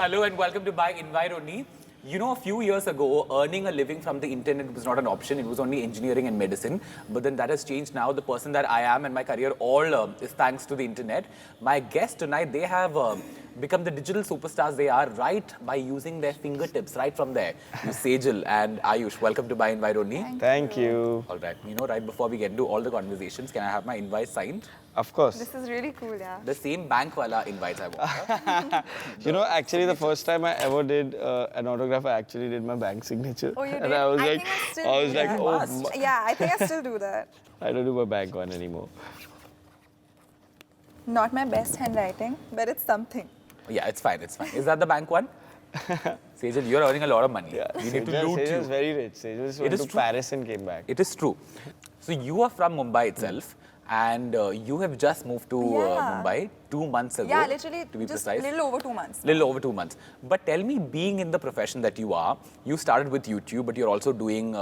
Hello and welcome to By Invite Only. You know, a few years ago, earning a living from the internet was not an option. It was only engineering and medicine. But then that has changed now. The person that I am and my career all is thanks to the internet. My guests tonight, they have become the digital superstars they are right by using their fingertips right from there. You Sejal and Ayush, welcome to By Invite Only. Thank you. All right. You know, right before we get into all the conversations, can I have my invite signed? Of course. This is really cool, yeah. The same bank wala invites I want. You know, actually, the first time I ever did an autograph, I actually did my bank signature. Oh, you did? And I was think I still do that. Yeah, I think I still do that. I don't do my bank one anymore. Not my best handwriting, but it's something. Yeah, it's fine, it's fine. Is that the bank one? Sejal, you're earning a lot of money. Yeah, We need to loot Sejal you. is very rich. Sejal just went to Paris and came back. It is true. So you are from Mumbai itself, and you have just moved to Mumbai 2 months ago. Yeah, literally to be just precise. little over 2 months. Little over 2 months. But tell me, being in the profession that you are, you started with YouTube, but you're also doing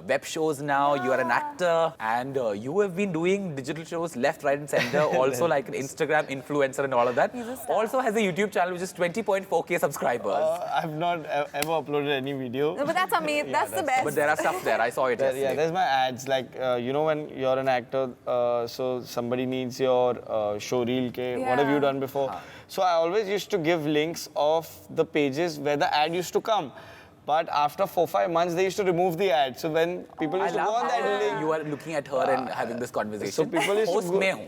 web shows now. You are an actor, and you have been doing digital shows left, right, and center. Also, like an Instagram influencer and all of that. Also has a YouTube channel which is 20.4K subscribers. I've not ever uploaded any video. No, but that's amazing. Yeah, that's the best. But there are stuff there. I saw it yesterday. Yeah, there's my ads. Like, you know, when you're an actor, so somebody needs your show reel. What have you done before? So I always used to give links of the pages where the ad used to come. But after 4-5 months, they used to remove the ad. So when people used to go on that link, you are looking at her and having this conversation. So people used Host to go, mein hu.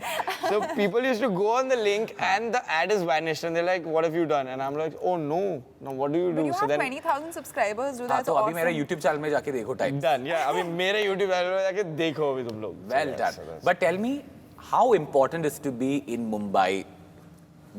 So people used to go on the link and the ad is vanished and they're like, what have you done? And I'm like, oh no, what do you do? But you so have then 20,000 subscribers, dude. That's so awesome. अभी मेरा YouTube channel में जाके देखो type. Done. Yeah, I mean, मेरे YouTube channel में जाके देखो अभी तुम लोग. Well done. But tell me, how important is to be in Mumbai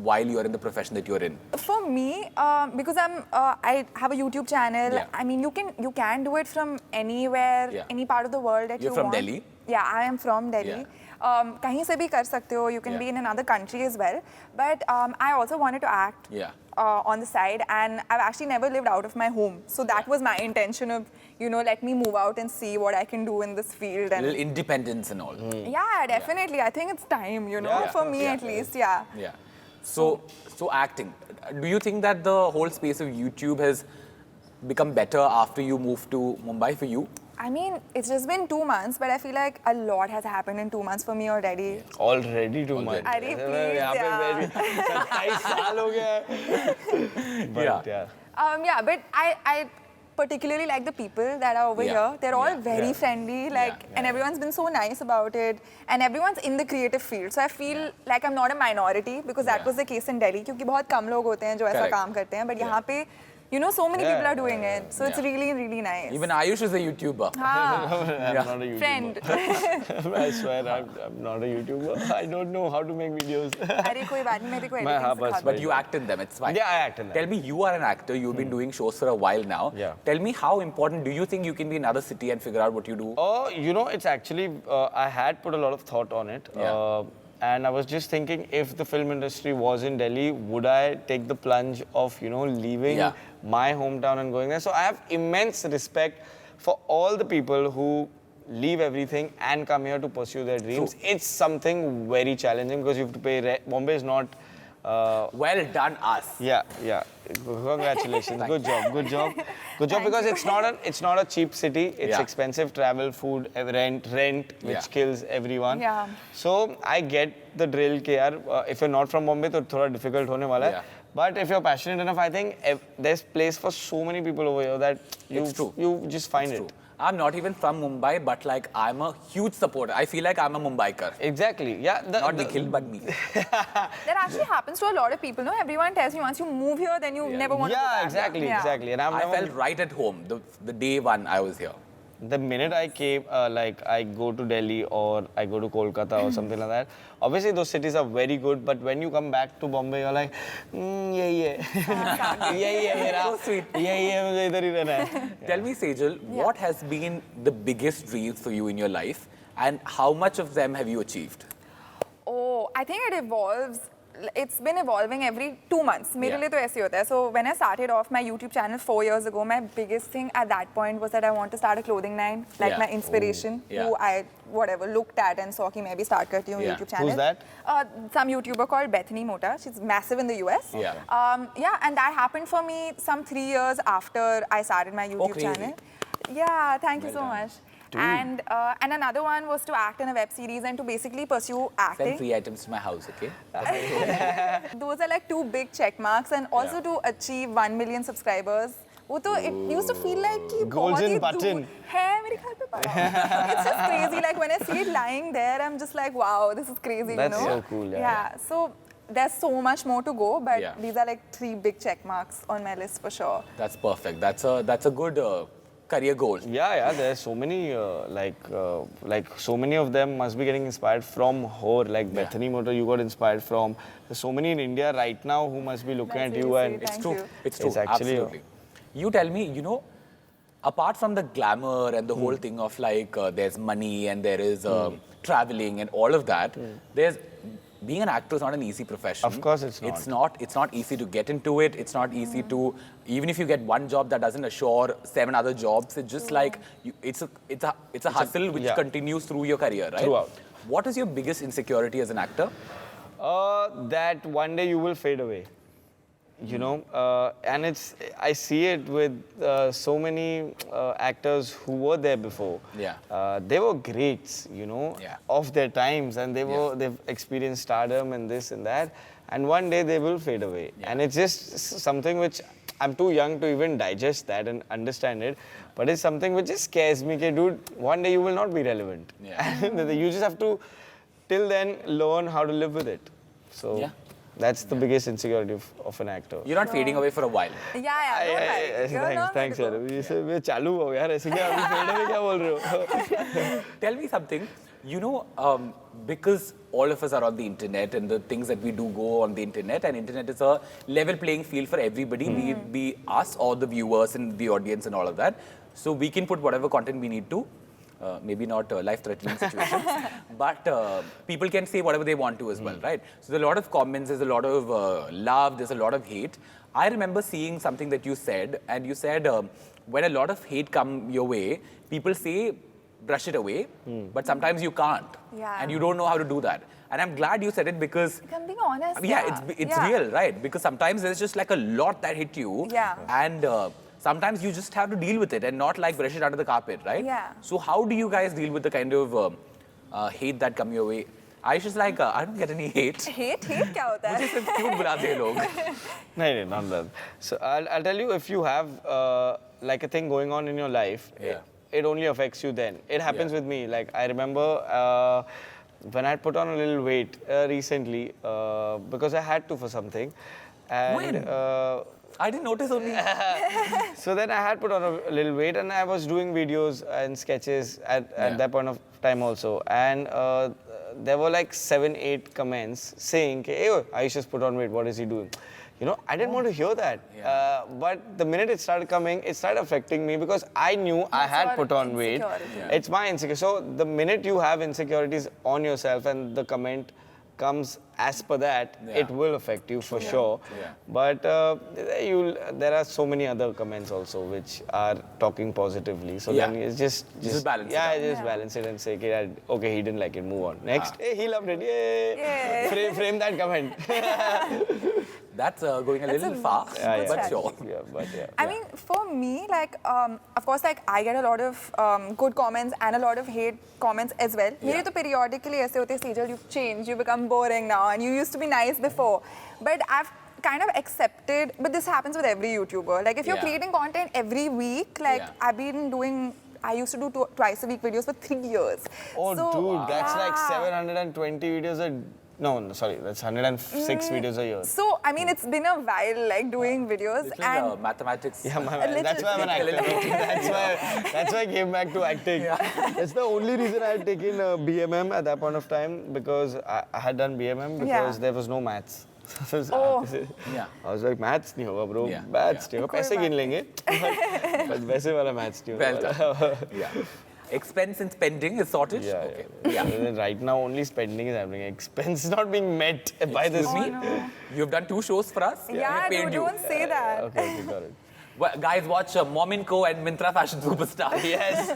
while you're in the profession that you're in? For me, because I have a YouTube channel. Yeah. I mean, you can do it from anywhere, any part of the world that You're you from want. Delhi? Yeah, I am from Delhi. कहीं से भी कर सकते हो. You can be in another country as well. But I also wanted to act on the side, and I've actually never lived out of my home. So that was my intention of, let me move out and see what I can do in this field. A little independence and all. Yeah, definitely. I think it's time, for me at least. Yeah. So acting. Do you think that the whole space of YouTube has become better after you moved to Mumbai for you? I mean, it's just been 2 months, but I feel like a lot has happened in 2 months for me already. Already 2 months. Already, please, yeah. 27 साल हो गया. Yeah, but I particularly like the people that are over here. They're all very friendly, and everyone's been so nice about it. And everyone's in the creative field. So I feel like I'm not a minority, because that was the case in Delhi. क्योंकि बहुत कम लोग होते हैं जो ऐसा काम करते हैं. But यहाँ पे, so many people are doing it. So it's really, really nice. Even Ayush is a YouTuber. I'm not a YouTuber. Friend. I swear, I'm not a YouTuber. I don't know how to make videos. अरे कोई बात नहीं, मेरे को editing सिखा दो. But you act in them, it's fine. Yeah, I act in them. Tell me, you are an actor. You've been doing shows for a while now. Yeah. Tell me, how important do you think you can be in another city and figure out what you do? Oh, it's actually, I had put a lot of thought on it. And I was just thinking, if the film industry was in Delhi, would I take the plunge of, leaving my hometown and going there? So I have immense respect for all the people who leave everything and come here to pursue their dreams. True. It's something very challenging because you have to pay rent. Bombay is not... well done, us. Yeah. Congratulations. Good job. Because it's not a cheap city. It's expensive travel, food, rent, which kills everyone. Yeah. So I get the drill कि यार, if you're not from Bombay, तो थोड़ा difficult होने वाला है. But if you're passionate enough, I think there's place for so many people over here that you just find it. I'm not even from Mumbai, but I'm a huge supporter. I feel like I'm a Mumbaiker. Exactly. Yeah. Not Nikhil, but me. That actually happens to a lot of people, no? Everyone tells you once you move here, then you never want to go back. Exactly. And I felt right at home the day one I was here. The minute I came, I go to Delhi or I go to Kolkata or something like that, obviously those cities are very good, but when you come back to Bombay, you're like, So sweet. मुझे इधर ही रहना है. Tell me, Sejal, what has been the biggest dreams for you in your life, and how much of them have you achieved? Oh, I think it evolves it's been evolving every 2 months. मेरे लिए तो ऐसे होता है. So when I started off my YouTube channel 4 years ago, my biggest thing at that point was that I want to start a clothing line, like my inspiration, who I looked at and saw कि मैं भी start करती हूँ YouTube channel. Who's that? Some YouTuber called Bethany Mota. She's massive in the US. And that happened for me some 3 years after I started my YouTube channel. Yeah, thank you so much. And another one was to act in a web series and to basically pursue acting. Send free items to my house, okay? Those are like 2 big check marks, and also to achieve 1 million subscribers. वो तो it used to feel like कि बहुत ही button है मेरे घर पे पड़ा है. It's just crazy. Like when I see it lying there, I'm just like, wow, this is crazy. That's you know? so cool. Yeah. So there's so much more to go, but these are like 3 big check marks on my list for sure. That's perfect. That's a good career goal. Yeah. There's so many like so many of them must be getting inspired from her. Like Bethany Mota, you got inspired from. There's so many in India right now who must be looking at you, and It's true. It's true. It's actually Absolutely. You tell me, you know, apart from the glamour and the whole thing of like there's money and there is traveling and all of that, there's being an actor is not an easy profession. Of course it's not. It's not easy to get into it. It's not easy to, even if you get one job, that doesn't assure 7 other jobs. It's just like it's a hustle which continues through your career, right? Throughout. What is your biggest insecurity as an actor? That one day you will fade away. You know, and I see it with so many actors who were there before. They were greats, you know, of their times, and they've experienced stardom and this and that, and one day they will fade away. And it's just something which I'm too young to even digest that and understand it, but it's something which just scares me. Okay, dude, one day you will not be relevant. You just have to, till then, learn how to live with it. So. That's the biggest insecurity of an actor. You're not fading away for a while. Thanks, यार. ये सब ये चालू हो यार ऐसे क्या अभी फेड में क्या बोल रहे हो? Tell me something. You know, because all of us are on the internet and the things that we do go on the internet, and internet is a level playing field for everybody, be us or the viewers and the audience and all of that. So we can put whatever content we need to. Maybe not life-threatening situations, but people can say whatever they want to as well, right? So there's a lot of comments, there's a lot of love, there's a lot of hate. I remember seeing something that you said, and you said when a lot of hate come your way, people say brush it away, but sometimes you can't, and you don't know how to do that. And I'm glad you said it because... I'm being honest. It's real, right? Because sometimes there's just like a lot that hit you, and sometimes you just have to deal with it and not like brush it under the carpet, right? So how do you guys deal with the kind of hate that come your way? Ayush is like, I don't get any hate. Hate क्या होता है? मुझे सिर्फ क्यों बुलाते हैं लोग? नहीं, not that. So I'll tell you, if you have like a thing going on in your life, it only affects you then. It happens with me. Like I remember when I put on a little weight recently because I had to for something. And, when? I didn't notice only. So then I had put on a little weight, and I was doing videos and sketches at that point of time also. And there were like 7-8 comments saying, hey, Ayush has put on weight, what is he doing? You know, I didn't want to hear that. But the minute it started coming, it started affecting me because I knew I had put on weight. It's my insecurity. So the minute you have insecurities on yourself and the comment comes as per that, it will affect you for sure. But there are so many other comments also which are talking positively. So then it's just balance it. Just balance it and say, okay, he didn't like it, move on. Next, hey, he loved it, yay! Frame that comment. That's going a little far, but sure. I mean, for me, like, of course, like, I get a lot of good comments and a lot of hate comments as well. मेरे तो periodically ऐसे होते हैं, Sejal, you've changed, you become boring now, and you used to be nice before. But I've kind of accepted, but this happens with every YouTuber. Like, if you're creating content every week, like, I've been doing, I used to do twice a week videos for 3 years. Oh, so, dude, that's like 720 videos No, sorry, that's 106 videos a year. So, I mean, it's been a while, like, doing videos. And mathematics. Yeah, that's why I'm an actor. That's why I came back to acting. That's the only reason I had taken BMM at that point of time, because I had done BMM because there was no maths. I was like, maths nahi hoga, bro. Maths nahi hoga. Paise gin lenge. But वैसे वाला maths nahi hoga. Expense and spending is sorted? Yeah, Okay. yeah. Right now, only spending is happening. Expense is not being met by this. Excuse me? You've done 2 shows for us? Yeah, We paid dude, you. don't say that. Okay, got it. Well, guys, watch Mom & Co. and Myntra Fashion Superstar. Yes.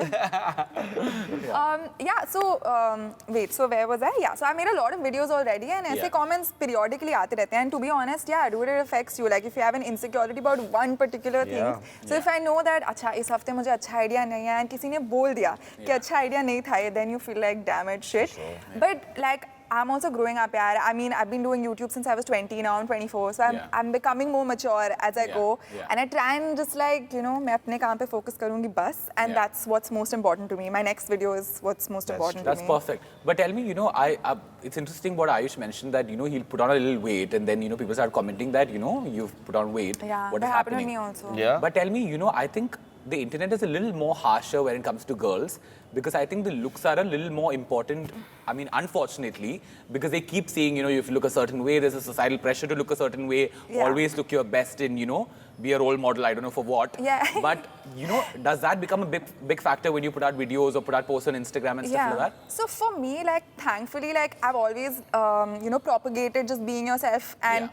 Wait, so where was I? Yeah, so I made a lot of videos already and ऐसे comments periodically आते रहते हैं. And to be honest, yeah, dude, it affects you. Like if you have an insecurity about one particular thing. Yeah. So if I know that, अच्छा इस हफ्ते मुझे अच्छा idea नहीं है and किसी ने बोल दिया कि अच्छा idea नहीं था, then you feel like damn it, shit. Sure. But like I'm also growing up, yaar. I mean, I've been doing YouTube since I was 20, now I'm 24. So I'm becoming more mature as I go. And I try and just like, you know, मैं अपने काम पे focus करूँगी बस. And that's what's most important to me. My next video is what's most important to me. That's perfect. But tell me, you know, it's interesting what Ayush mentioned that, you know, he'll put on a little weight and then, you know, people start commenting that, you know, you've put on weight. Yeah, what that is happened happening? to me also. Yeah. But tell me, you know, I think the internet is a little more harsher when it comes to girls because I think the looks are a little more important. I mean, unfortunately, because they keep saying, you know, you have to look a certain way, there's a societal pressure to look a certain way, always look your best in, you know, be a role model, I don't know for what. Yeah. But, you know, does that become a big factor when you put out videos or put out posts on Instagram and stuff like that? So for me, like, thankfully, like, I've always, you know, propagated just being yourself. And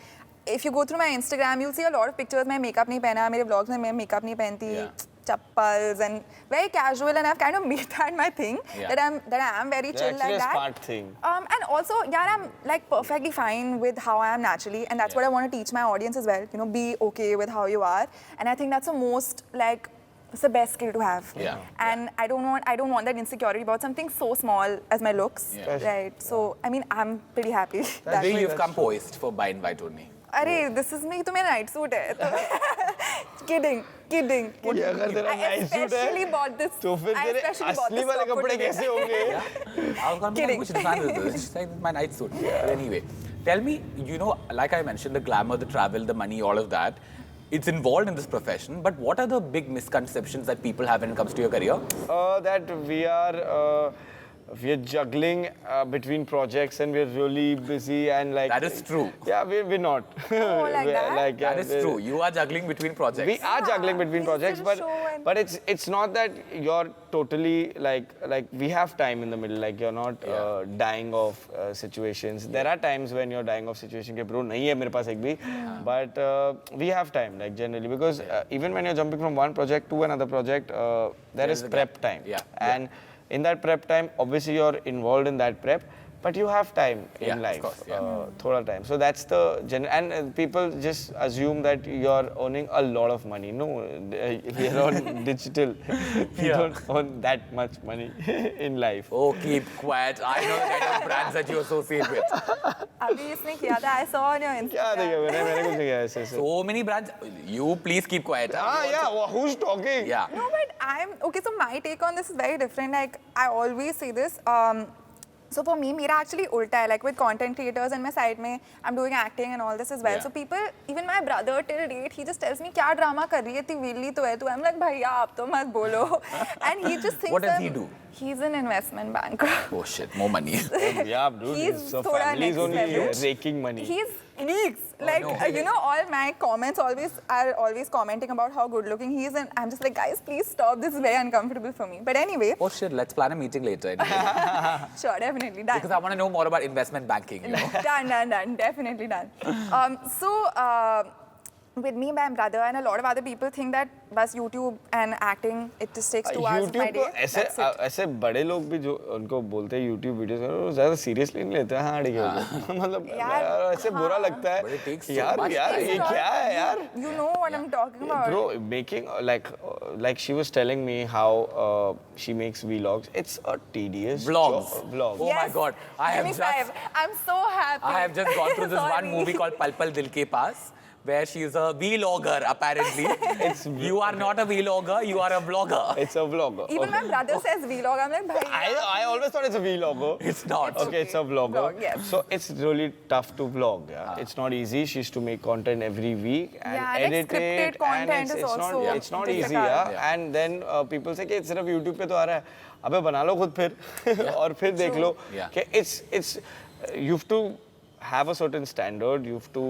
if you go through my Instagram, you'll see a lot of pictures. मैं makeup नहीं पहना, मेरे vlogs में मैं makeup नहीं पहनती, chappals and very casual. And I've kind of made that my thing. That I am very chill like that. Actually, a smart thing. And also, yeah, I'm like perfectly fine with how I am naturally, and that's what I want to teach my audience as well. You know, be okay with how you are, and I think that's the most like. It's the best skill to have. And I don't want that insecurity about something so small as my looks. Right. So I mean I'm pretty happy. That way you've come poised for by invite only. Arey, this is me. तो मेरा night suit है. Kidding. I especially bought this. तो फिर तेरे असली वाले कपड़े कैसे होंगे? Kidding. Which design is this? It's like my night suit. But anyway, tell me, you know, like I mentioned, the glamour, the travel, the money, all of that. It's involved in this profession, but what are the big misconceptions that people have when it comes to your career? That we are juggling between projects and we're really busy and like... That is true. Yeah, we're not. Oh, like that? Like, that is true. You are juggling between projects. We are juggling between projects, but it's not that you're totally like we have time in the middle. Like you're not dying of situations. There are times when you're dying of situation. Ke bro, nahi hai mere paas ek bhi. But we have time, like generally, because even when you're jumping from one project to another project, there is prep time. And in that prep time, obviously you're involved in that prep, but you have time in life, of course, thoda time. So that's the and people just assume that you're earning a lot of money. No, we are on digital. We don't earn that much money in life. Oh, keep quiet. I know the kind of brands that you associate with. अभी इसने किया था. I saw on your Instagram. क्या देखा मैंने कुछ नहीं किया ऐसे. So many brands. You please keep quiet. Who's talking? Yeah. No, but I'm okay. So my take on this is very different. Like I always say this. So for me, मेरा actually उल्टा है. Like with content creators and my side में, I'm doing acting and all this as well. So people, even my brother till date, he just tells me क्या drama कर रही है तू Willey तो है तू. I'm like भैया आप तो मत बोलो. And he just thinks. What does he do? He's an investment banker. Oh shit, more money. Yeah, dude. He's so thoda family's next only level. raking money. He's leaks. Like, you know, all my comments are always commenting about how good looking he is. And I'm just like, guys, please stop. This is very uncomfortable for me. But anyway. Oh shit, let's plan a meeting later. Anyway. Sure, definitely. Done. Because I want to know more about investment banking, you know. Done. Definitely done. With me, my brother, and a lot of other people think that bas YouTube and acting, it just takes 2 hours of my day. ऐसे बड़े लोग भी जो उनको बोलते हैं YouTube videos में वो ज़्यादा सीरियसली नहीं लेते हैं. हाँ ठीक है. मतलब ऐसे बुरा लगता है. यार ये क्या है यार? You know what I'm talking about. Bro, making like she was telling me how she makes vlogs. It's a tedious Vlogs. Vlog. Oh my god. I'm so happy. I have just gone through this one movie called Pal Pal Dil Ke Paas, where she is a vlogger apparently. You are not a vlogger, you are a vlogger. It's a vlogger. Even my brother says vlog. I'm like, bhai. I always thought it's a vlogger. It's not. Okay, it's a vlogger. Vlog, yes. So it's really tough to vlog. Yeah? It's not easy. She used to make content every week and edit like scripted it. Content And is also it's not easy. Yeah? And then people say कि सिर्फ YouTube पे तो आ रहा है. अबे बना लो खुद फिर और फिर देख लो कि it's you have to have a certain standard, you have to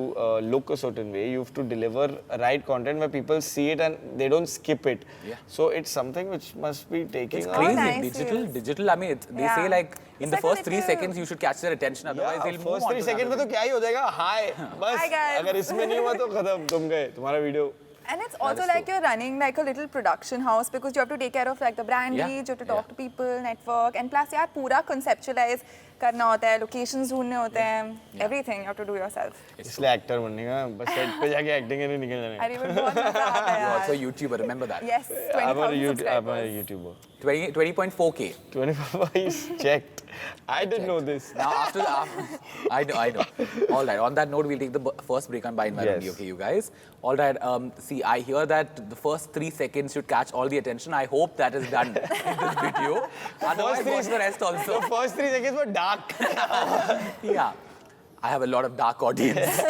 look a certain way, you have to deliver right content where people see it and they don't skip it. Yeah. So it's something which must be taking It's a- crazy. nice Digital. I mean, they Yeah. say like in It's the like a first 3 little- seconds you should catch their attention. Otherwise, they'll move first on 3 to seconds में another तो क्या ही हो जाएगा, हाय बस Hi, guys. अगर इसमें नहीं हुआ तो खत्म, तुम गए, तुम्हारा video. And it's also is like true. you're running like a little production house because you have to take care of like the brand Yeah. leads, you have to talk to people, network, and plus यार पूरा conceptualize करना होता है, locations ढूंढने होते हैं, everything you have to do yourself. इसलिए actor बनने का बस सेट पे जाके एक्टिंग करने निकल जाने. अरे वो बहुत मजा आता है You're यार. also a YouTuber, remember that? Yes, I'm a 20,000 subscribers. YouTuber. 20.4K. 25 is checked. I didn't know this. Now I know. All right. On that note, we'll take the first break on By Environment. Yes. Okay, you guys. All right. See, I hear that the first 3 seconds should catch all the attention. I hope that is done in this video. Otherwise, watch the rest also. The first 3 seconds were dark. Yeah. I have a lot of dark audience.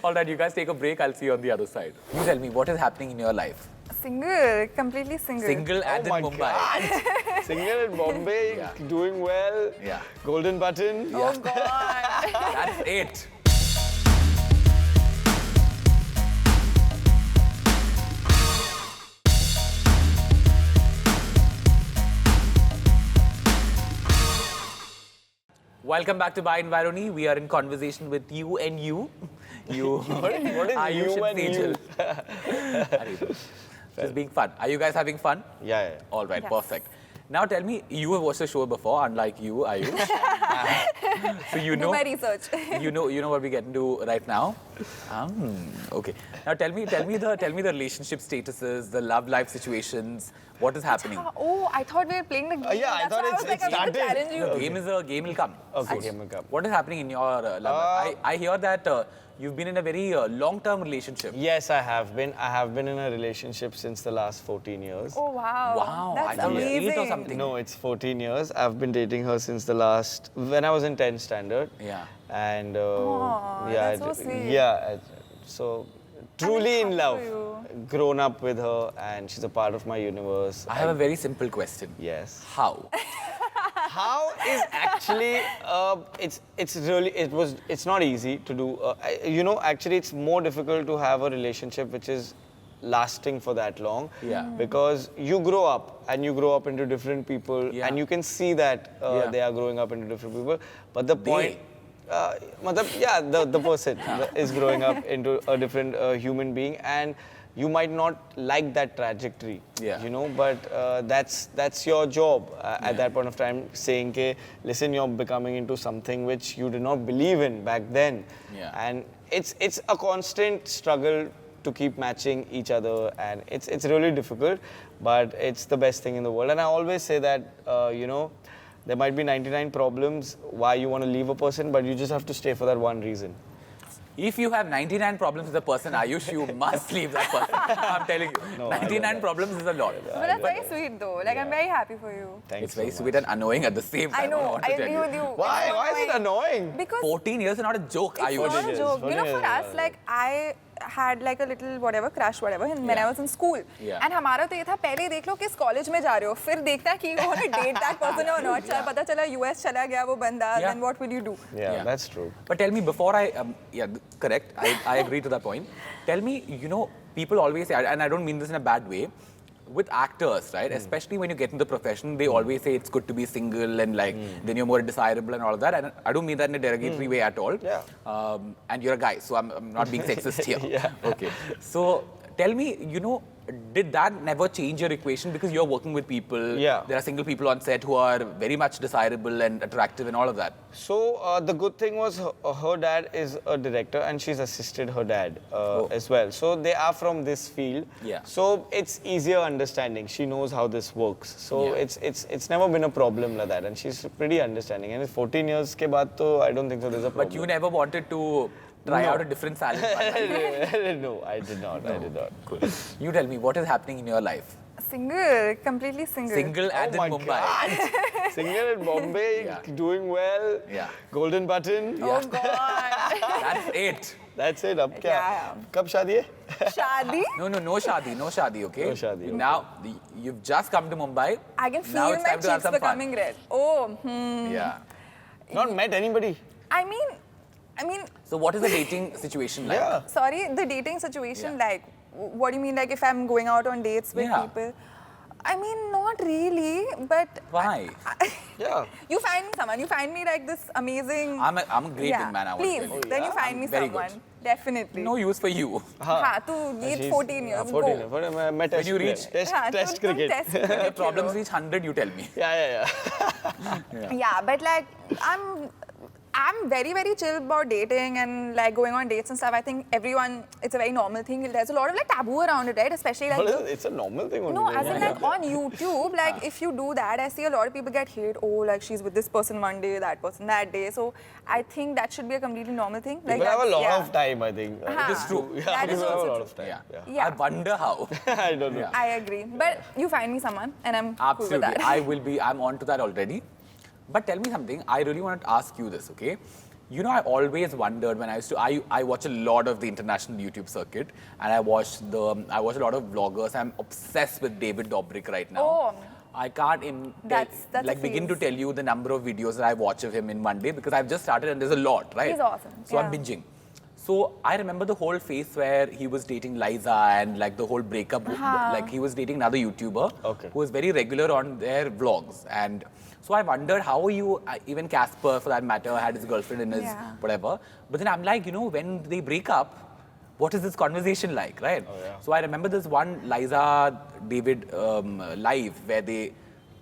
All right, you guys take a break. I'll see you on the other side. You tell me, what is happening in your life? Single, completely single. Single and in Mumbai. God. Single in Bombay, Yeah. doing well. Yeah. Golden button. Oh God. That's it. Welcome back to By Environi. We are in conversation with you and you. You. What is Ayush you and and you? Sejal. Just being fun. Are you guys having fun? Yeah. All right, Yes. perfect. Now tell me, you have watched the show before, unlike you, Ayush. So you Do know, my research. you know what we get into right now. Okay. Now tell me the relationship statuses, the love life situations. What is happening? Oh, I thought we were playing the game. Yeah, I That's thought why I was it's- like, it I'm going to started. challenge you. Game will come. Okay, soon. game will come. What is happening in your love life? I hear that you've been in a very long-term relationship. Yes, I have been. I have been in a relationship since the last 14 years. Oh wow. Wow, I That's thought it was amazing. 8 or something. No, it's 14 years. I've been dating her since the last, when I was in 10th standard. Yeah. And Aw, yeah, that's so sweet. yeah. So truly in happy love. for you. Grown up with her, and she's a part of my universe. I have a very simple question. Yes. How? How is actually it's not easy to do. Actually, it's more difficult to have a relationship which is lasting for that long. Yeah. Because you grow up and you grow up into different people, Yeah. and you can see that Yeah. they are growing up into different people. But the point. The person is growing up into a different human being, and you might not like that trajectory, Yeah. but that's your job at that point of time, saying, "Ke, listen, you're becoming into something which you did not believe in back then," Yeah. and it's a constant struggle to keep matching each other, and it's really difficult, but it's the best thing in the world. And I always say that there might be 99 problems why you want to leave a person, but you just have to stay for that one reason. If you have 99 problems with a person, Ayush, you must leave that person. I'm telling you. No, I 99 problems is a lot. But that's very sweet though. Like I'm very happy for you. Thanks. It's very so sweet much. and annoying at the same time. I know. want to I tell agree you. with you. Why? It's Why is it annoying. annoying? Because $14 years is not a joke, it's Ayush. not a joke. You know, for 14 us, years. like I had like a little whatever crush whatever when I was in school. Yeah. And हमारा तो ये था पहले देख लो किस college में जा रहे हो फिर देखना कि you want to date that person or not. चल पता चला US चला गया वो बंदा. Yeah. Then what will you do? Yeah, that's true. But tell me, before correct, I agree to that point. Tell me, people always say, and I don't mean this in a bad way, with actors, right? Especially when you get into the profession, they always say it's good to be single and like then you're more desirable and all of that. And I don't mean that in a derogatory way at all. Yeah. And you're a guy, so I'm not being sexist here. Yeah. Okay. So tell me, did that never change your equation because you're working with people? Yeah. There are single people on set who are very much desirable and attractive and all of that. So the good thing was her dad is a director, and she's assisted her dad as well. So they are from this field. Yeah. So it's easier understanding. She knows how this works. So Yeah. it's never been a problem like that, and she's pretty understanding. And it's 14 years ke baad to I don't think so there's a problem. But you never wanted to try No. out a different salad. No, I did not. I did not. Cool. You tell me, what is happening in your life? Single, completely single. Single and in my Mumbai. God. Single in Bombay, Yeah. doing well. Yeah. Golden button. Oh God. That's it. That's it. Ab kya? Yeah. Kab shaadi hai? Shadi. No shadi, okay? No shadi, okay. Now, you've just come to Mumbai. I can Now feel it's my time to have cheeks some fun. becoming red. Oh, Yeah. Not met anybody. I mean, I mean, So what is the dating situation like? Yeah. sorry, the dating situation, Yeah. like, what do you mean, like, if I'm going out on dates with Yeah. people? I mean, not really, but Why? Yeah. you find me someone. You find me like this amazing. I'm a great yeah. man, I want Please, to tell you. then you find I'm me very someone. good. Definitely. No use for you. हाँ, तू ये She's- 14 years. 14 go. years. मैं test you player. reach- test हाँ, test तुम cricket. test cricket If problems Khelo. reach 100, you tell me. Yeah. Yeah, but like I'm very, very chill about dating and like going on dates and stuff. I think everyone, it's a very normal thing. There's a lot of like taboo around it, right? Especially like. What is it? It's a normal thing. No, only, as in yeah. like on YouTube, like if you do that, I see a lot of people get hate. Oh, like she's with this person one day, that person that day. So I think that should be a completely normal thing. Like People have a that's- lot yeah. of time, I think. Huh. It is true. Yeah, That is people have a also lot true. of time. Yeah. Yeah. I wonder how. I don't know. Yeah. I agree. But you find me someone and I'm cool with Absolutely. that. I'm on to that already. But tell me something, I really want to ask you this, okay? You know, I always wondered when I watch a lot of the international YouTube circuit and I watch a lot of vloggers. I'm obsessed with David Dobrik right now. Oh. I can't That's a begin to phase. tell you the number of videos that I watch of him in one day because I've just started and there's a lot, right? He's awesome, So I'm yeah. binging. So I remember the whole phase where he was dating Liza and like the whole breakup, like he was dating another YouTuber who was very regular on their vlogs. And so I wondered how you, even Casper for that matter, had his girlfriend in his Yeah. whatever. But then I'm like, you know, when they break up, what is this conversation like, right? So I remember this one Liza David live where they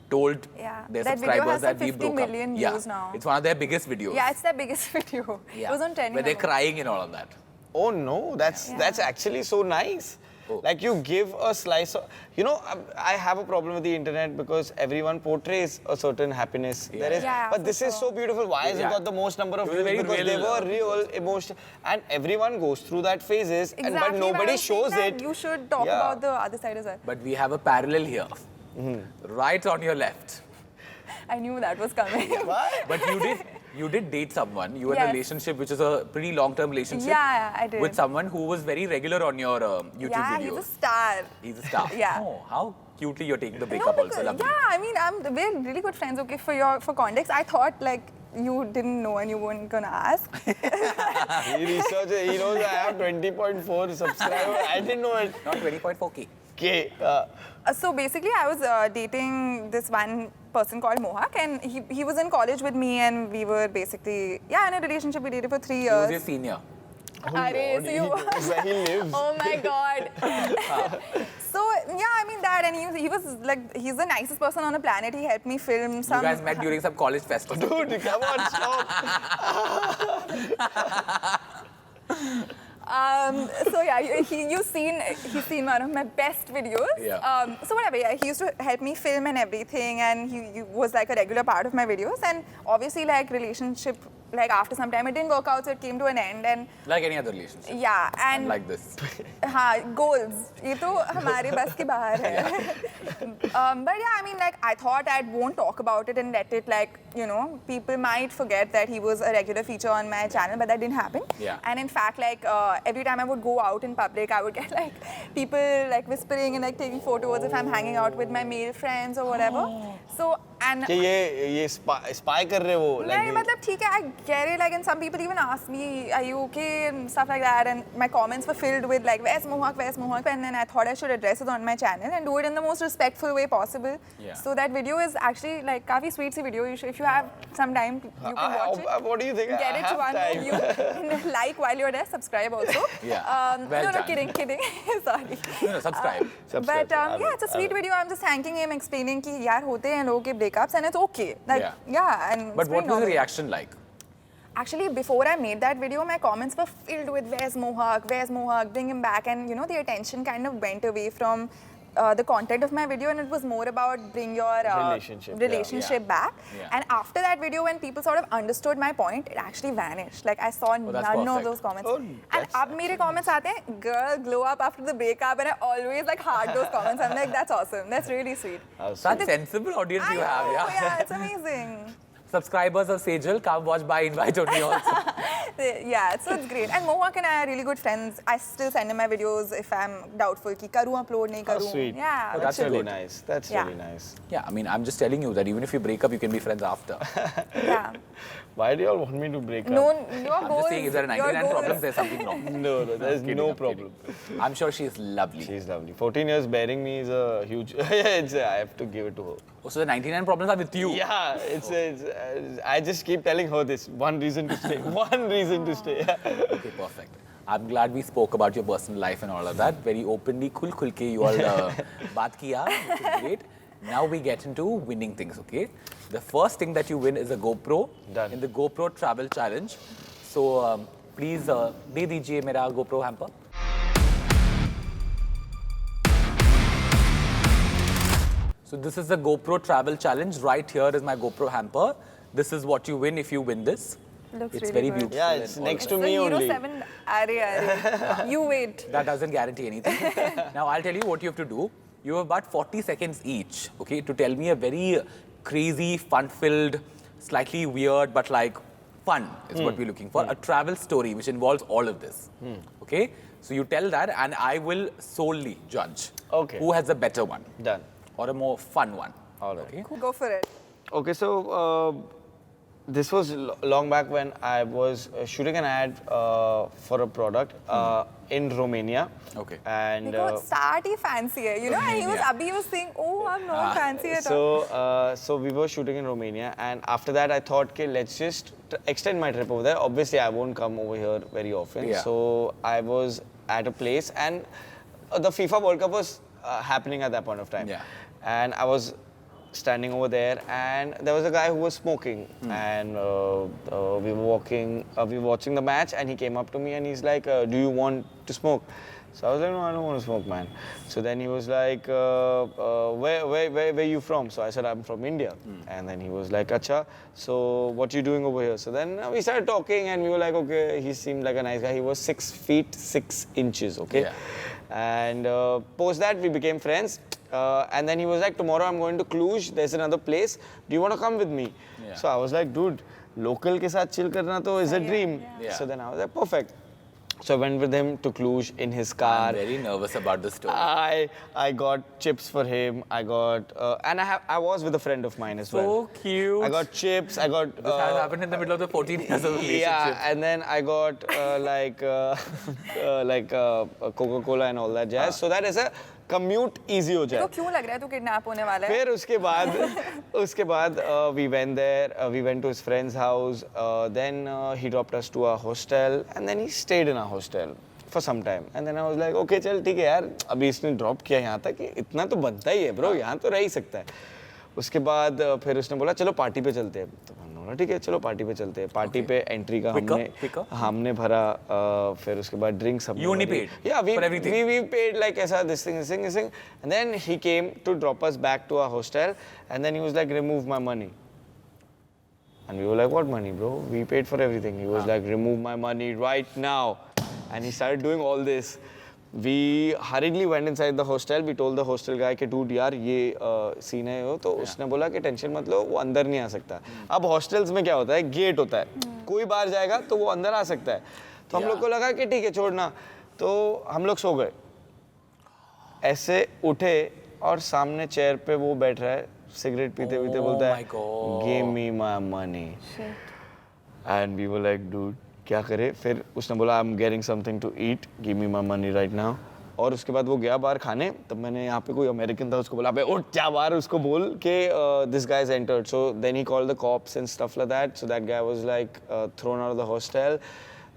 told Yeah. their That video subscribers has that some we 50 broke up. million Yeah. views now. It's one of their biggest videos. Yeah, it's their biggest video. Yeah. It was on trending. Where they're number. crying and all of that. Oh no, that's actually so nice. Oh. Like you give a slice of, you know, I have a problem with the internet because everyone portrays a certain happiness. Yeah. There is, Yeah, but for this is sure. so beautiful. Why has it Yeah. got the most number of It was views? very Because they real, were real emotion, and everyone goes through that phases, Exactly, but but I nobody was saying shows that it. You should talk Yeah. about the other side as well. But we have a parallel here. Right on your left. I knew that was coming. Why? But you did date someone. You were in a Yes. relationship, which is a pretty long-term relationship. Yeah, I did. With someone who was very regular on your YouTube Yeah, videos. he's a star. He's a star. Yeah. Oh, how cutely you're taking the No, breakup also. because, Lovely. yeah, I mean, we're really good friends. Okay, for context, I thought like you didn't know and you weren't gonna ask. He researched it. He knows I have 20.4 subscribers. I didn't know it. Not 20.4K. Okay. So basically, I was dating this one person called Mohak, and he was in college with me, and we were basically in a relationship. We dated for 3 He was years. your senior. Arey, so He you- knows where he lives. Oh my god. So yeah, I mean that, and he was like, he's the nicest person on the planet. He helped me film some. You guys met during some college festival. Dude, come on, stop. So yeah, he's seen one of my best videos. Yeah. So whatever, yeah, he used to help me film and everything, and he was like a regular part of my videos. And obviously, like relationship, like after some time, it didn't work out, so it came to an end. And Like any other relationship. yeah, and Like this. हाँ, goals. ये तो हमारे बस के बाहर है. But yeah, I mean, like I thought I won't talk about it and let it, like, you know, people might forget that he was a regular feature on my channel, but that didn't happen. Yeah. And in fact, like every time I would go out in public, I would get like people like whispering and like taking photos if I'm hanging out with my male friends or whatever. So and. कि ये spy कर रहे वो नहीं, मतलब ठीक है, I get it, like, and some people even ask me, are you okay, and stuff like that, and my comments were filled with like, where's Mohak, and then I thought I should address it on my channel and do it in the most respectful way possible. Yeah. So that video is actually like काफी sweet C video. If you have some time, you can watch it. What do you think? Get I it have to one time. of you. Like while you're there, subscribe also. Yeah. Well no, done. kidding. Sorry. No, subscribe. Subscribe. But yeah, it's a sweet video. I'm just thanking him, explaining कि यार होते हैं लोगों के breakups and it's okay. Like yeah, and But it's what pretty was the normal. reaction like? Actually, before I made that video, my comments were filled with where's Mohak, bring him back, and you know the attention kind of went away from the content of my video, and it was more about bring your relationship back. Yeah. And after that video, when people sort of understood my point, it actually vanished. Like I saw none that's of perfect. those comments. Oh, and that's अब मेरे comments आते हैं, girl glow up after the breakup, and I always like heart those comments. I'm like, that's awesome, that's really sweet. Such sensible audience I you know, have, yeah. it's amazing. Subscribers of Sejal, come watch by invite only also. Yeah, so it's great. And Mohawk and I are really good friends. I still send him my videos if I'm doubtful ki karu upload, nahi karu. Sweet. Yeah. that's That's really good. nice. That's Yeah. really nice. Yeah, I mean, I'm just telling you that even if you break up, you can be friends after. Yeah. Why do you all want me to break up? No, your I'm goals. just saying, if there are your 99 goals. problems, there's something wrong. No, there's Kidding, no I'm problem. kidding. I'm sure she's lovely. She's lovely. 14 years bearing me is a huge. I have to give it to her. Oh, so the 99 problems are with you. Yeah, I just keep telling her this. One reason to stay. One reason to stay. Okay, perfect. I'm glad we spoke about your personal life and all of that. Very openly, khul ke you all baat kiya, which is great. Now we get into winning things, okay? The first thing that you win is a GoPro. Done. In the GoPro Travel Challenge. So please de dijiye mera GoPro hamper. So this is the GoPro Travel Challenge. Right here is my GoPro hamper. This is what you win if you win this. Looks It's really very good. beautiful. Yeah, it's and all next of to It's me a Hero only. 7 Are. You wait. That doesn't guarantee anything. Now, I'll tell you what you have to do. You have about 40 seconds each, okay, to tell me a very crazy, fun-filled, slightly weird, but like fun is what we're looking for. A travel story which involves all of this, okay? So you tell that and I will solely judge Okay. who has a better one Done. or a more fun one. All right. Okay? Go for it. Okay, so this was long back when I was shooting an ad for a product in Romania. Okay. And Because start he fancy hai, you know, and he was saying, oh, I'm not fancy at all. so we were shooting in Romania, and after that I thought, okay, let's just extend my trip over there. Obviously, I won't come over here very often. Yeah. So I was at a place, and the FIFA World Cup was happening at that point of time. Yeah. And I was standing over there, and there was a guy who was smoking, and we were watching the match, and he came up to me and he's like, do you want to smoke? So I was like, no, I don't want to smoke, man. So then he was like, where are you from? So I said, I'm from India. And then he was like, acha, so what you doing over here? So then we started talking, and we were like, okay, he seemed like a nice guy. He was 6 feet 6 inches, okay? Yeah. And post that, we became friends. And then he was like, tomorrow I'm going to Cluj, there's another place. Do you want to come with me? Yeah. So I was like, dude, local ke saath chill karna to is a dream. Yeah. So then I was like, perfect. So I went with him to Cluj in his car. I'm very nervous about the story. I got chips for him. I got, and I was with a friend of mine as well. So cute. I got chips. I got. This has happened in the middle of the 14 years of relationship. Yeah, and then I got Coca-Cola and all that jazz. So that is a commute easy हो जाए. तो क्यों लग रहा है तू kidnap होने वाला है? फिर उसके बाद we went there, we went to his friend's house, then he dropped us to a hostel, and then he stayed in a hostel for some time. And then I was like, okay, चल ठीक है यार, अभी इसने drop किया यहाँ तक, इतना तो बनता ही है bro, यहाँ तो रह ही सकता है. उसके बाद फिर उसने बोला चलो पार्टी पे चलते हैं. तो हमने बोला ठीक है चलो पार्टी पे चलते हैं. पार्टी पे एंट्री का हमने भरा, फिर उसके बाद ड्रिंक्स हमने. You only paid for everything. We paid like ऐसा this thing. And then he came to drop us back to our hostel, and then he was like, remove my money. And we were like, what money, bro? We paid for everything. He was like, remove my money right now. And he started doing all this. We hurriedly went inside the hostel. We told the hostel guy कि dude यार ये scene है वो, तो उसने बोला कि tension मत लो, वो अंदर नहीं आ सकता. अब हॉस्टल्स में क्या होता है, गेट होता है, कोई बाहर जाएगा तो वो अंदर आ सकता है. तो हम लोग को लगा कि ठीक है छोड़ना, तो हम लोग सो गए. ऐसे उठे और सामने चेयर पे वो बैठ रहा है, सिगरेट पीते पीते बोलता है, give me my money. And we were like, dude, क्या करे? फिर उसने बोला, I'm getting something to eat, give me my money right now. और उसके बाद वो गया बाहर खाने. तब मैंने यहाँ पे कोई अमेरिकन था, उसको बोला, अबे उठ जा बाहर, उसको बोल कि this guy has entered. So then he called the cops and stuff like that. So that guy was like thrown out of the hostel.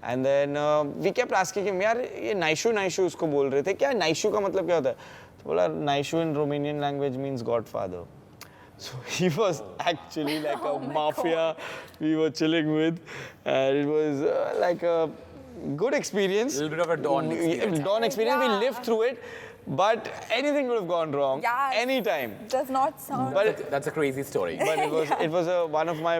And then we kept asking him, यार ये नाइशू उसको बोल रहे थे, क्या नाइशू का मतलब क्या होता है? तो बोला नाइशू in Romanian language means godfather. So he was actually like a mafia we were chilling with, and it was like a good experience. A little bit of a dawn experience. Dawn experience. We lived through it, but anything would have gone wrong anytime. Does not sound. But That's a crazy story. but it was one of my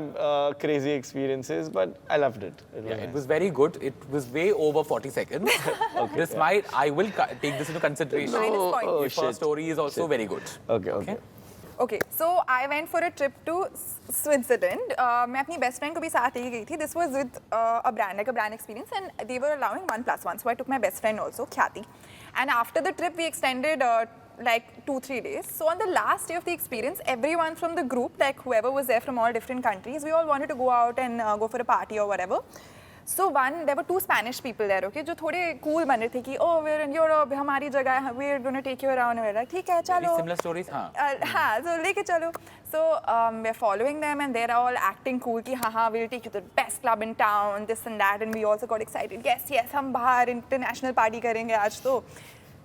crazy experiences. But I loved it. It was very good. It was way over 40 seconds. I will take this into consideration. Minus point. If our story is also very good. Okay. Okay, so I went for a trip to Switzerland. मैं अपनी best friend को भी साथ लेके गई थी. This was with a brand, like a brand experience, and they were allowing 1+1. So I took my best friend also, Khyati. And after the trip, we extended like 2-3 days. So on the last day of the experience, everyone from the group, like whoever was there from all different countries, we all wanted to go out and go for a party or whatever. So there were 2 Spanish people there, okay, जो थोड़े cool बन रहे थे कि oh we're in Europe, हमारी जगह है, we're gonna take you around. We're like ठीक है चलो. Very similar stories, हाँ. हाँ, so लेके चलो. So we're following them and they're all acting cool कि हाँ we'll take you to the best club in town, this and that, and we also got excited. Yes, हम बाहर international party करेंगे आज तो.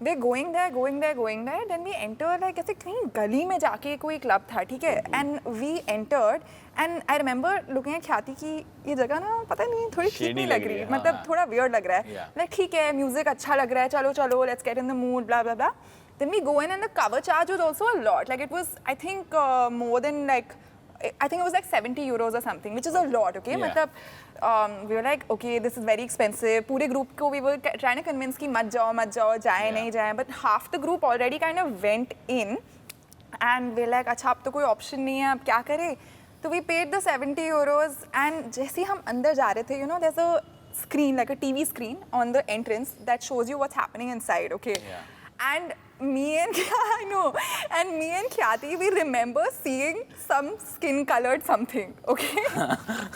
We're going there. Then we enter like ऐसे कहीं गली में जाके कोई club था, ठीक है? And we entered, and I remember looking at Khyati कि ये जगह ना पता नहीं थोड़ी ठीक नहीं लग रही, मतलब थोड़ा weird लग रहा है. Like ठीक है, music अच्छा लग रहा है, चलो, let's get in the mood, blah blah blah. Then we go in and the cover charge was also a lot. Like it was, I think more than like. I think it was like 70 euros or something, which is a lot, okay? Yeah. We were like, okay, this is very expensive. पूरे group को we were trying to convince कि मत जाओ, जाए नहीं जाए. But half the group already kind of went in, and we're like, अच्छा अब तो कोई option नहीं है, अब क्या करें? So we paid the 70 euros, and जैसे हम अंदर जा रहे थे, you know, there's a screen, like a TV screen on the entrance that shows you what's happening inside, okay? Yeah. And me and Khyati, we remember seeing some skin-colored something, okay?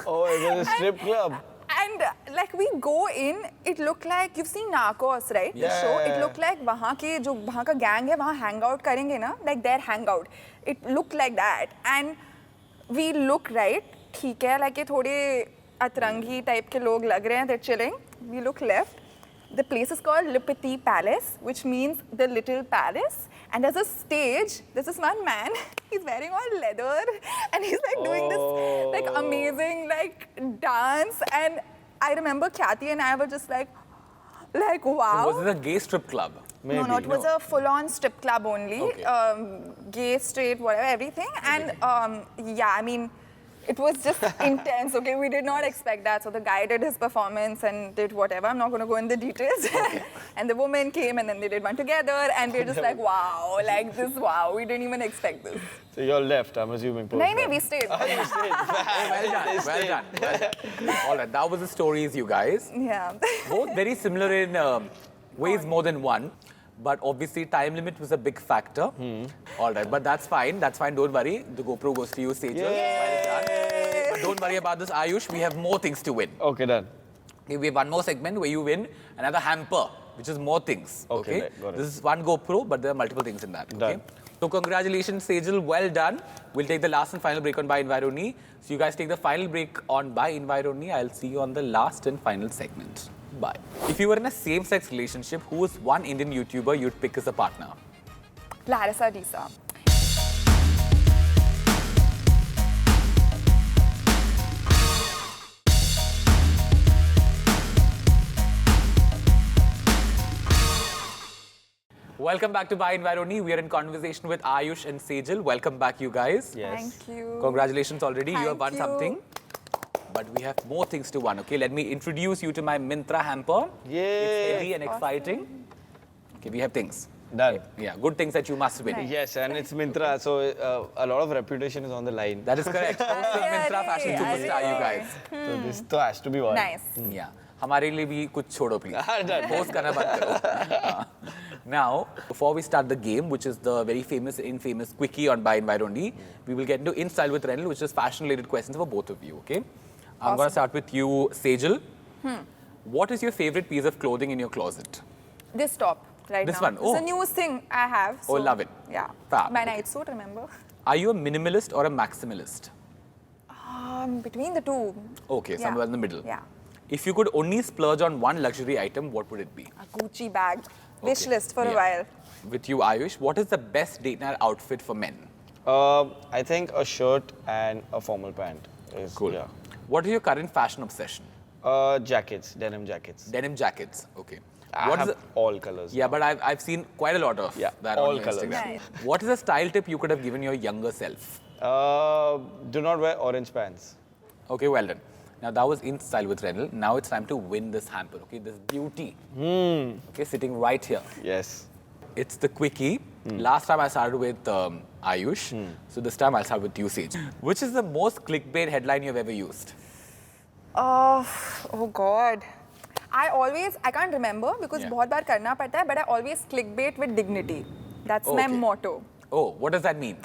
Oh, it was a strip club. And like we go in, it looked like you've seen Narcos, right? Yeah. The show. It looked like वहाँ के जो वहाँ का gang है वहाँ hang out करेंगे ना, like their hangout. It looked like that, and we look right, ठीक है, like ये थोड़े अतरंगी type के लोग लग रहे हैं, they're chilling. We look left. The place is called Le Petit Palace, which means the little palace. And there's a stage. There's this one man. He's wearing all leather, and he's like doing this like amazing like dance. And I remember Khyati and I were just like wow. So was it a gay strip club? Maybe. No, it was a full-on strip club only. Okay. Gay, straight, whatever, everything. And yeah, I mean, it was just intense, okay? We did not expect that. So the guy did his performance and did whatever. I'm not going to go in the details. Okay. And the woman came and then they did one together. And we're just like, wow, like this, wow. We didn't even expect this. So you all left, I'm assuming. No, we stayed. Oh, you stayed. Well done. All right, that was the stories, you guys. Yeah. Both very similar in ways more than one. But obviously, time limit was a big factor. All right, but that's fine. Don't worry. The GoPro goes to you, Sejal. Well done. But don't worry about this, Ayush. We have more things to win. Okay, done. Okay, we have one more segment where you win another hamper, which is more things. Okay, right, got it. This is one GoPro, but there are multiple things in that. Okay. Done. So congratulations, Sejal. Well done. We'll take the last and final break on By Environi. So you guys take the final break on By Environi. I'll see you on the last and final segment. Bye. If you were in a same-sex relationship, who is one Indian YouTuber you'd pick as a partner? Larissa Disa. Welcome back to By Environi. We are in conversation with Ayush and Sejal. Welcome back, you guys. Yes. Thank you. Congratulations already. You have Thank won you. something. But we have more things to win, okay? Let me introduce you to my Mintra hamper. Yay. It's heavy and exciting. Okay, we have things. Done. Yeah, good things that you must win. Nice. Yes, and it's Mintra, so a lot of reputation is on the line. That is correct. Hosting Mintra Fashion Arey, Superstar, you guys. So this to has to be one. Nice. Yeah. हमारे लिए भी कुछ छोड़ो please. Done. Post करना बंद करो. Now, before we start the game, which is the very famous, infamous Quickie on By Environi, we will get into In Style with Renil, which is fashion-related questions for both of you, okay? I'm going to start with you, Sejal. What is your favorite piece of clothing in your closet? This top right This now. one? Oh. It's the newest thing I have. Oh, So, love it. Yeah. Fab, My okay. night suit, remember? Are you a minimalist or a maximalist? Between the two. Okay, Yeah. somewhere in the middle. Yeah. If you could only splurge on one luxury item, what would it be? A Gucci bag. Wish Okay. list for Yeah. a while. With you, Ayush, what is the best date night outfit for men? I think a shirt and a formal pant. Is, Cool. Yeah. What is your current fashion obsession? Jackets, denim jackets. Denim jackets. Okay. I What is have the- all colors. Yeah, but I've seen quite a lot of that all on your colours. Instagram. Nice. What is a style tip you could have given your younger self? Do not wear orange pants. Okay, well done. Now that was In Style with Renil. Now it's time to win this hamper, okay? This beauty. Okay, sitting right here. Yes. It's the Quickie. Last time I started with Ayush. So this time I'll start with you, Sage. Which is the most clickbait headline you've ever used? Oh God. I can't remember because Yeah. बहुत बार करना पड़ता है, but I always clickbait with dignity. That's my Okay. motto. Oh, what does that mean?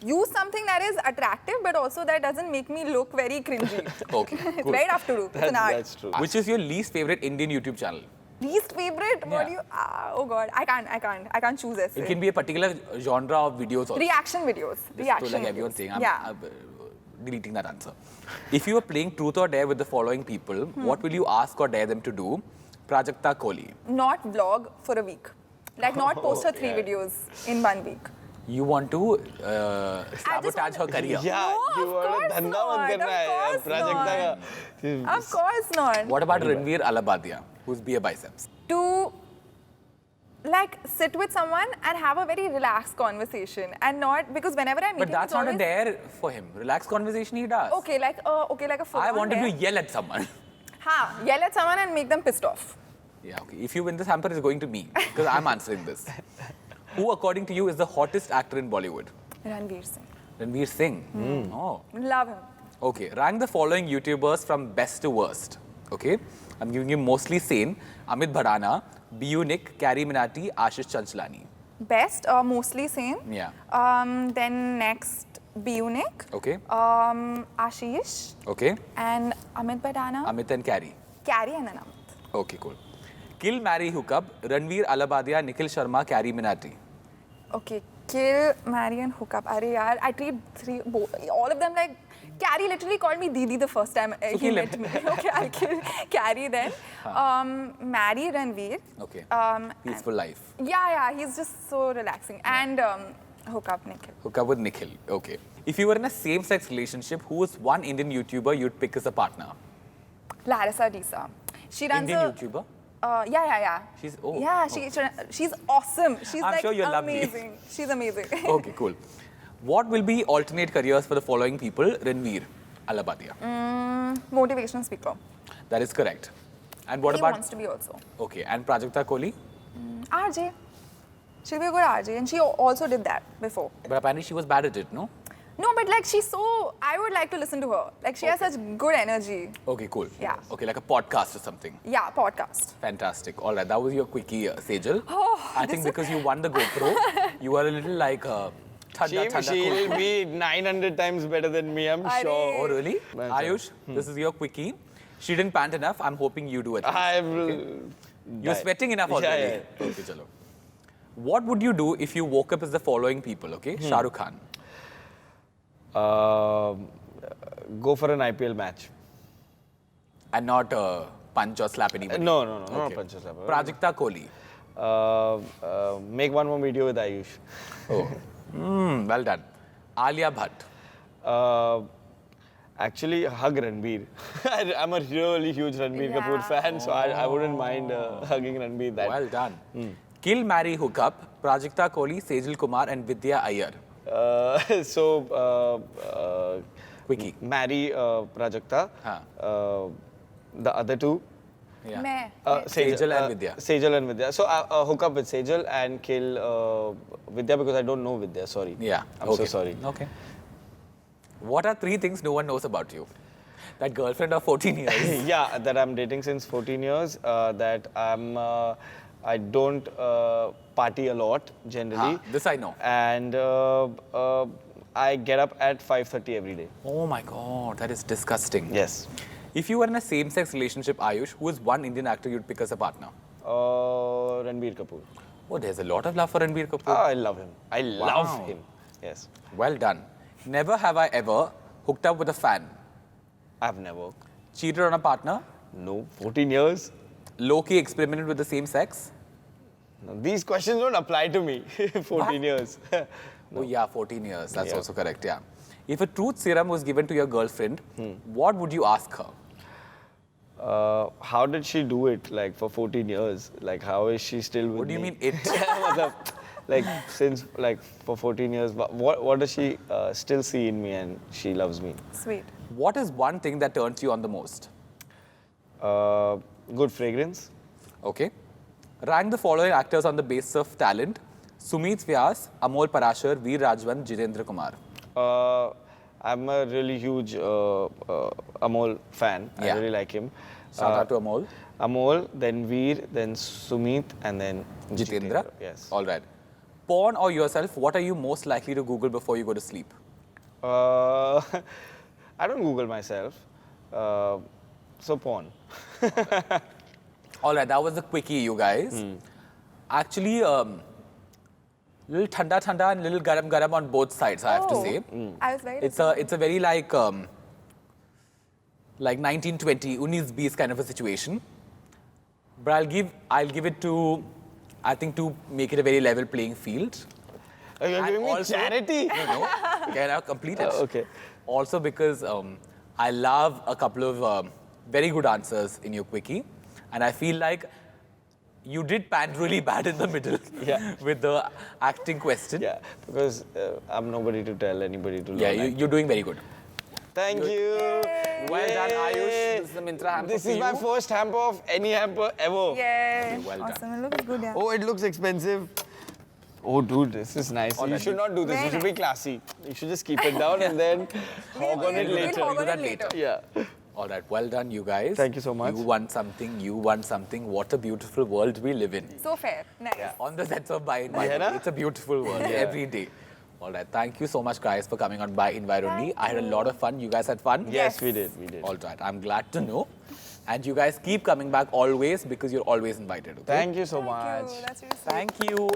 Use something that is attractive, but also that doesn't make me look very cringy. Okay, It's cool. very tough to do. It's an art. That's true. Which is your least favorite Indian YouTube channel? Least favorite? What Yeah. do you? Oh God, I can't choose It essay. can be a particular genre of videos also. Reaction videos. Just Reaction to like videos. everyone saying, Yeah. I'm deleting that answer. If you were playing truth or dare with the following people, what will you ask or dare them to do? Prajakta Kohli. Not vlog for a week. Like not post her 3 videos in 1 week. You want to sabotage her career. Yeah, No, you of want course धंधा बंद not, करना of है course Prajakta not. का. Of course not. What about Ranveer Alabadia, who's Beer Biceps? To like sit with someone and have a very relaxed conversation and not because whenever I meet But him, that's it's not a always, dare for him. Relaxed conversation he does. okay, like a full I want him to yell at someone. yell at someone and make them pissed off. Yeah, okay. If you win this hamper, it's going to me because I'm answering this. Who, according to you, is the hottest actor in Bollywood? Ranveer Singh. Ranveer Singh. Oh. Love him. Okay. Rank the following YouTubers from best to worst. Okay. I'm giving you mostly sane. Amit Bhadana, BU Nick, Carrie Minati, Ashish Chanchlani. Best, mostly same. Yeah. Then next, Biunik. Okay. Ashish. Okay. And Amit Badana. Amit and Carrie. Carrie and then Amit. Okay, cool. Kill, marry, hook up. Ranveer Alabadia, Nikhil Sharma, Carrie Minati. Okay, kill, marry and hook up. Arey yaar, I treat all of them like... Carrie literally called me Didi the first time he kill met him. me. Okay, I'll kill Carrie then. Marry Ranveer. Okay. Um, Peaceful life. Yeah, he's just so relaxing. And hook up Nikhil. Hook up with Nikhil. Okay. If you were in a same-sex relationship, who is one Indian YouTuber you'd pick as a partner? Larissa Disa. She runs Indian a... YouTuber? Yeah. She's oh. Yeah, she's awesome. She's I'm like sure you're lovely. amazing. She's amazing. Okay, cool. What will be alternate careers for the following people? Ranveer Alabadia. Motivational speaker. That is correct. And what He about... wants to be also. Okay, and Prajakta Kohli? RJ. She'll be a good RJ, and she also did that before. But apparently she was bad at it, no? No, but like she's so... I would like to listen to her. Like she has such good energy. Okay, cool. Yeah. Okay, like a podcast or something. Yeah, podcast. Fantastic. All right, that was your quickie, Sejal. Oh, I think because you won the GoPro, you are a little like... Thanda She'll cool. be 900 times better than me, I'm Arey. sure. Oh, really? Man, Ayush, this is your quickie. She didn't pant enough. I'm hoping you do it. I will... You're sweating enough already. Yeah. Okay, chalo. What would you do if you woke up as the following people, okay? Shah Rukh Khan. Go for an IPL match. And not punch or slap anybody. No, not Okay. punch or slap. Prajakta Kohli. Make one more video with Ayush. Oh. Well done. Alia Bhatt. Actually, hug Ranveer. I'm a really huge Ranveer Yeah. Kapoor fan, so I wouldn't mind hugging Ranveer. That. Well done. Kill, marry, hook up. Prajakta Kohli, Sejal Kumar and Vidya Iyer. Quickie. Marry Prajakta. Huh. The other two. Yeah. Meh. Sejal and Vidya. Sejal and Vidya. So hook up with Sejal and kill Vidya because I don't know Vidya. Sorry. Yeah. I'm okay. so sorry. Okay. What are 3 things no one knows about you? That girlfriend of 14 years. Yeah, that I'm dating since 14 years. That I don't party a lot generally. This I know. And I get up at 5:30 every day. Oh my God, that is disgusting. Yes. If you were in a same-sex relationship, Ayush, who is one Indian actor you'd pick as a partner? Ranveer Kapoor. Oh, there's a lot of love for Ranveer Kapoor. I love him. I love him. Yes. Well done. Never have I ever hooked up with a fan. I've never. Cheated on a partner. No. 14 years. Low-key experimented with the same sex. No, these questions don't apply to me. 14 years. Oh yeah, 14 years. That's Yeah. also correct, yeah. If a truth serum was given to your girlfriend, what would you ask her? How did she do it like for 14 years? Like how is she still with me? What do you mean it? Matlab, like since like for 14 years, what does she still see in me and she loves me? Sweet. What is one thing that turns you on the most? Good fragrance. Okay. Rank the following actors on the basis of talent. Sumit Vyas, Amol Parashar, Veer Rajwan, Jitendra Kumar. I'm a really huge Amol fan. I really like him. Shout out to Amol. Amol, then Veer, then Sumit, and then Jitendra? Yes. All right. Porn or yourself, what are you most likely to Google before you go to sleep? I don't Google myself. So porn. All right, that was the quickie, you guys. Actually, little thanda thanda and little garam garam on both sides, I have to say. I was very It's a very like 1920 Unis Bees kind of a situation. But I'll give it to, I think, to make it a very level playing field. You're And giving me also- charity. No, can I complete it? Okay. Also because I love a couple of very good answers in your quickie, and I feel like you did pan really bad in the middle with the acting question. Yeah, because I'm nobody to tell anybody to learn. Yeah, you're doing very good. Thank you. Well done, Yay. Ayush. This is the Mintra hamper This for is my you. first hamper of any hamper ever. Yeah. Well done. Awesome. It looks good, yeah. Oh, it looks expensive. Oh, dude, this is nice. You should not do this. Very You should be classy. You should just keep it down and then hog on it We'll later. hog on that it later. Yeah. All right, well done, you guys. Thank you so much. You won something. You won something. What a beautiful world we live in. So fair. Nice. On the sets of By Yeah, Invite. na? It's a beautiful world every day. All right, thank you so much, guys, for coming on By Invite Only. I had a lot of fun. You guys had fun? Yes, we did. We did. All right, I'm glad to know. And you guys keep coming back always because you're always invited. Okay? Thank you so Thank much. you. That's really sweet. Thank you.